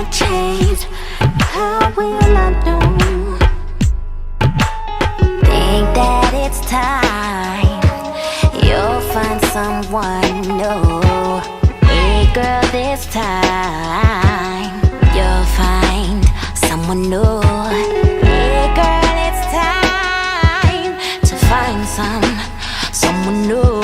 can't change. How will I know? Think that it's time you'll find someone new. Hey girl, this time you'll find someone new. Hey girl, it's time to find someone new.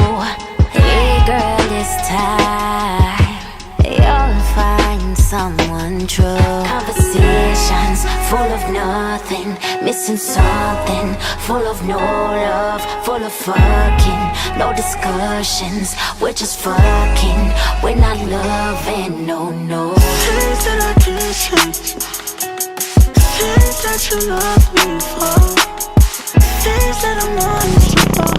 Hey girl, it's time you'll find someone true. Conversations full of nothing, missing something, full of no love, full of fucking, no discussions. We're just fucking, we're not loving, no, no. Things that I can't change, things that you love me for, things that I'm honest about.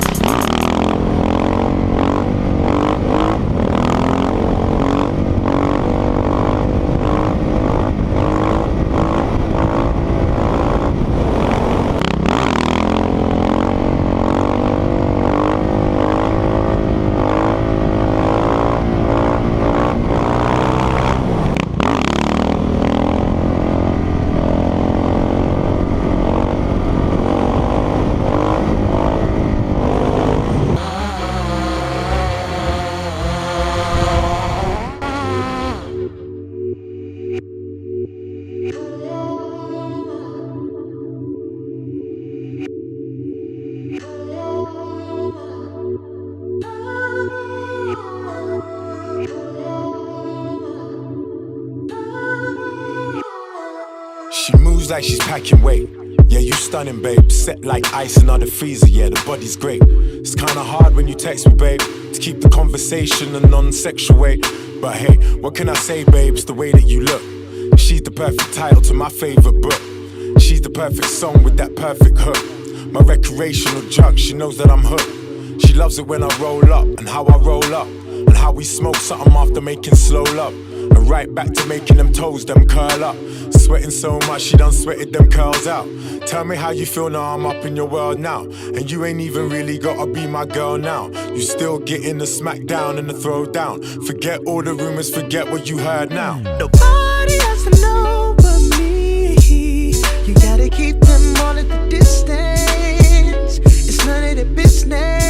She moves like she's packing weight. Yeah, you stunning, babe. Set like icing on the freezer. Yeah, the body's great. It's kinda hard when you text me, babe, to keep the conversation a non-sexual way. But hey, what can I say, babe? It's the way that you look. She's the perfect title to my favorite book. She's the perfect song with that perfect hook. My recreational junk, she knows that I'm hooked. She loves it when I roll up, and how I roll up, and how we smoke something after making slow love. And right back to making them toes, them curl up. Sweating so much, she done sweated them curls out. Tell me how you feel now, I'm up in your world now. And you ain't even really gotta be my girl now. You still getting the smack down and the throw down. Forget all the rumors, forget what you heard now. Nobody has to know but me. You gotta keep them all at the distance. It's none of their business.